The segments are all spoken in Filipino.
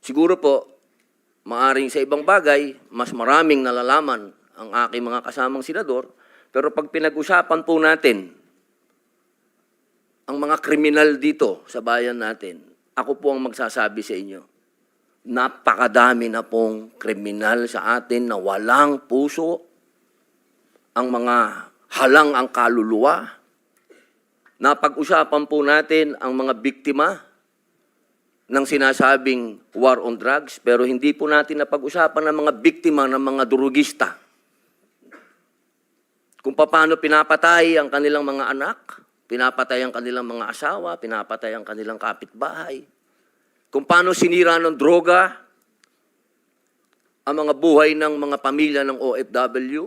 Siguro po, maaring sa ibang bagay, mas maraming nalalaman ang aking mga kasamang senador, pero pag pinag-usapan po natin ang mga kriminal dito sa bayan natin, ako po ang magsasabi sa inyo, napakadami na pong kriminal sa atin na walang puso, ang mga halang ang kaluluwa. Napag-usapan po natin ang mga biktima ng sinasabing war on drugs, pero hindi po natin napag-usapan ang mga biktima ng mga durugista. Kung paano pinapatay ang kanilang mga anak, pinapatay ang kanilang mga asawa, pinapatay ang kanilang kapitbahay. Kung paano sinira ng droga ang mga buhay ng mga pamilya ng OFW.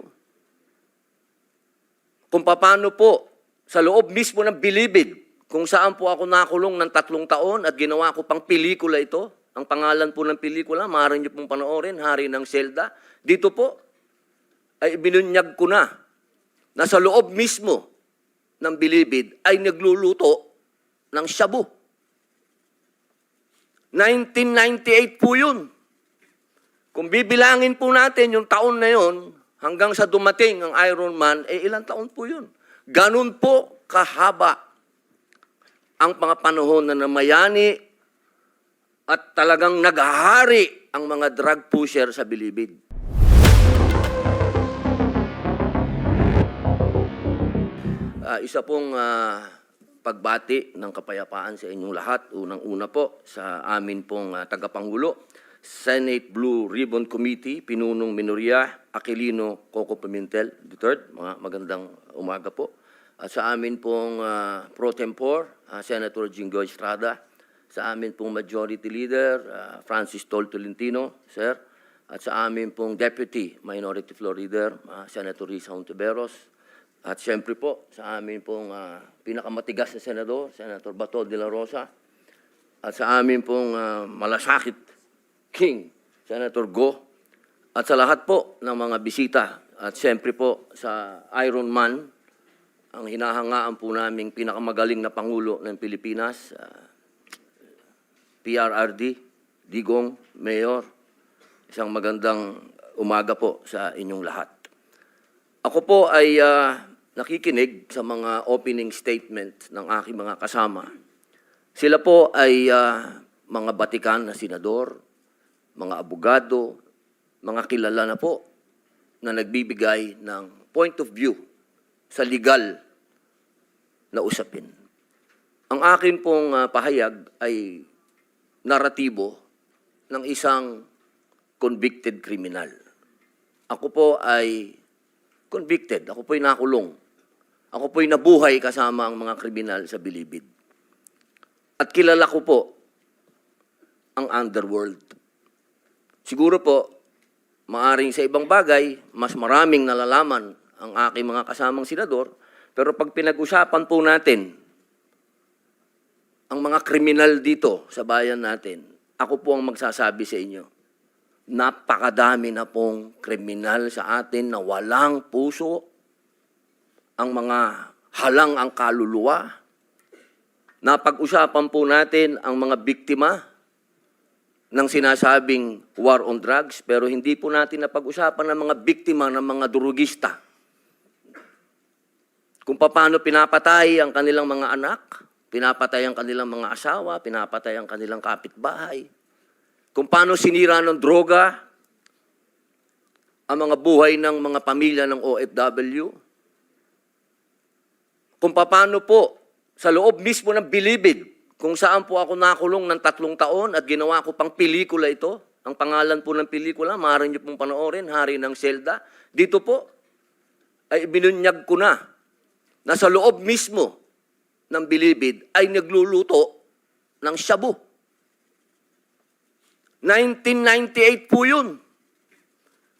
Kung paano po sa loob mismo ng Bilibid, kung saan po ako nakulong ng 3 taon at ginawa ko pang pelikula ito. Ang pangalan po ng pelikula, maaari niyo pong panoorin, Hari ng Selda. Dito po ay binunyag ko na sa loob mismo ng Bilibid ay nagluluto ng shabu. 1998 po yun. Kung bibilangin po natin yung taon na yun, hanggang sa dumating ang Iron Man, ilang taon po yun. Ganun po kahaba ang mga panahon na namayani at talagang naghahari ang mga drug pusher sa Bilibid. Isa pong pagbati ng kapayapaan sa inyong lahat. Unang-una po sa amin pong tagapangulo, Senate Blue Ribbon Committee, Pinunong Minoria, Aquilino Coco Pimentel III. Mga magandang umaga po. At sa amin pong pro tempore, Senator Jinggoy Estrada. Sa amin pong Majority Leader, Francis Tol Tolentino, Sir. At sa amin pong Deputy Minority Floor Leader, Senator Risa Hontiveros. At siyempre po, sa amin pong pinakamatigas na senador, Senator Bato de la Rosa. At sa amin pong malasakit King, Senator Go. At sa lahat po ng mga bisita. At siyempre po sa Iron Man, ang hinahangaan po naming pinakamagaling na Pangulo ng Pilipinas, PRRD, Digong, Mayor. Isang magandang umaga po sa inyong lahat. Ako po ay nakikinig sa mga opening statement ng aking mga kasama. Sila po ay mga batikan na senador, mga abogado, mga kilala na po na nagbibigay ng point of view sa legal na usapin. Ang akin pong pahayag ay naratibo ng isang convicted criminal. Ako po ay convicted. Ako po ay nakulong. Ako po ay nabuhay kasama ang mga kriminal sa Bilibid. At kilala ko po ang underworld. Siguro po, maaring sa ibang bagay, mas maraming nalalaman ang aking mga kasamang senador, pero pag pinag-usapan po natin ang mga kriminal dito sa bayan natin, ako po ang magsasabi sa inyo, napakadami na pong kriminal sa atin na walang puso, ang mga halang ang kaluluwa. Napag-usapan po natin ang mga biktima ng sinasabing war on drugs, pero hindi po natin napag-usapan ang mga biktima ng mga durugista. Kung paano pinapatay ang kanilang mga anak, pinapatay ang kanilang mga asawa, pinapatay ang kanilang kapitbahay. Kung paano sinira ng droga ang mga buhay ng mga pamilya ng OFW. Kung paano po sa loob mismo ng Bilibid, kung saan po ako nakulong ng 3 taon at ginawa ko pang pelikula ito. Ang pangalan po ng pelikula, maaari niyo pong panoorin, Hari ng Selda. Dito po ay binunyag ko na sa loob mismo ng Bilibid ay nagluluto ng shabu. 1998 po yun.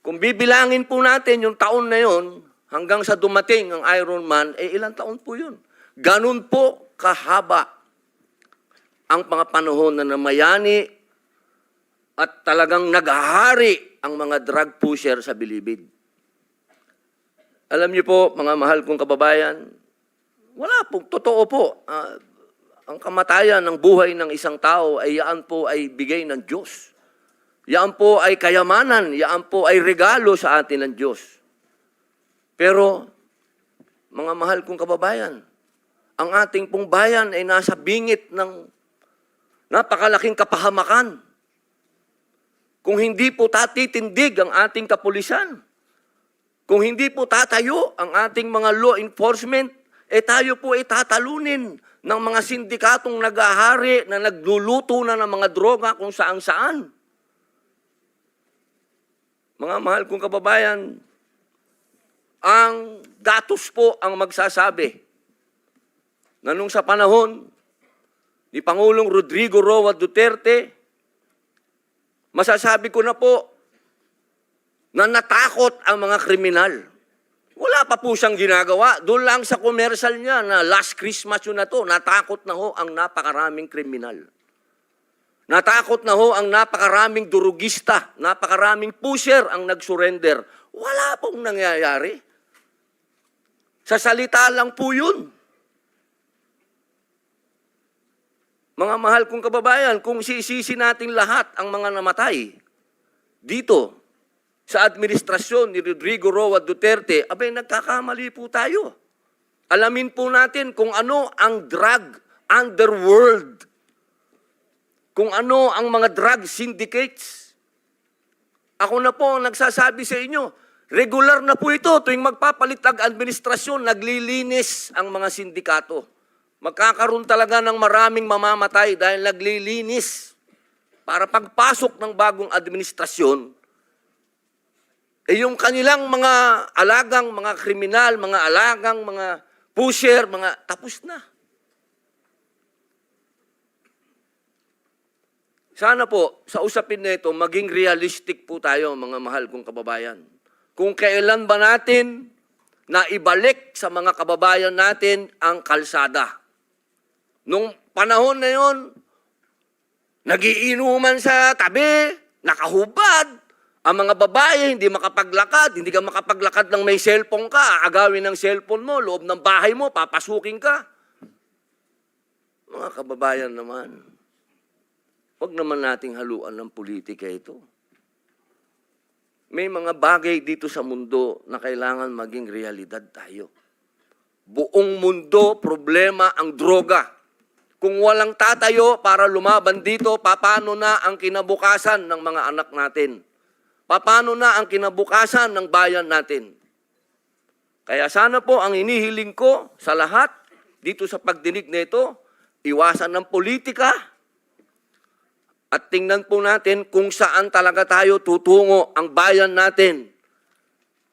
Kung bibilangin po natin yung taon na yun, hanggang sa dumating ang Iron Man, ilang taon po yun. Ganun po kahaba ang mga panahon na namayani at talagang naghahari ang mga drug pusher sa Bilibid. Alam niyo po, mga mahal kong kababayan, wala po, totoo po. Ang kamatayan ng buhay ng isang tao ay yan po ay bigay ng Diyos. Yan po ay kayamanan, yan po ay regalo sa atin ng Diyos. Pero, mga mahal kong kababayan, ang ating pong bayan ay nasa bingit ng napakalaking kapahamakan. Kung hindi po tatitindig ang ating kapulisan, kung hindi po tatayo ang ating mga law enforcement, tayo po ay tatalunin ng mga sindikatong nag-ahari na nagluluto na ng mga droga kung saan-saan. Mga mahal kong kababayan, ang datos po ang magsasabi na nung sa panahon ni Pangulong Rodrigo Roa Duterte, masasabi ko na po na natakot ang mga kriminal. Wala pa po siyang ginagawa. Doon lang sa commercial niya na last Christmas yun na to, natakot na ho ang napakaraming kriminal. Natakot na ho ang napakaraming durugista, napakaraming pusher ang nag-surrender. Wala pong nangyayari. Sa salita lang po yun. Mga mahal kong kababayan, kung sisisi natin lahat ang mga namatay dito sa administrasyon ni Rodrigo Roa Duterte, abay nagkakamali po tayo. Alamin po natin kung ano ang drug underworld, kung ano ang mga drug syndicates. Ako na po ang nagsasabi sa inyo, regular na po ito tuwing magpapalit ang administrasyon, naglilinis ang mga sindikato. Magkakaroon talaga ng maraming mamamatay dahil naglilinis. Para pagpasok ng bagong administrasyon, yung kanilang mga alagang, mga kriminal, mga alagang, mga pusher, mga tapos na. Sana po, sa usapin na ito, maging realistic po tayo, mga mahal kong kababayan. Kung kailan ba natin na ibalik sa mga kababayan natin ang kalsada. Nung panahon na yon, nagiinuman sa tabi, nakahubad. Ang mga babae, hindi makapaglakad, hindi ka makapaglakad ng may cellphone ka, aagawin ng cellphone mo, loob ng bahay mo, papasukin ka. Mga kababayan naman, huwag naman nating haluan ng politika ito. May mga bagay dito sa mundo na kailangan maging realidad tayo. Buong mundo, problema ang droga. Kung walang tatayo para lumaban dito, paano na ang kinabukasan ng mga anak natin? Paano na ang kinabukasan ng bayan natin? Kaya sana po ang inihiling ko sa lahat dito sa pagdinig na ito, iwasan ng politika at tingnan po natin kung saan talaga tayo tutungo ang bayan natin.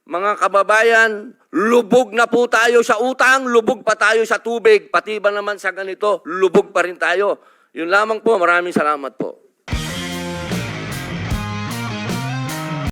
Mga kababayan, lubog na po tayo sa utang, lubog pa tayo sa tubig, pati ba naman sa ganito, lubog pa rin tayo. Yun lamang po, maraming salamat po.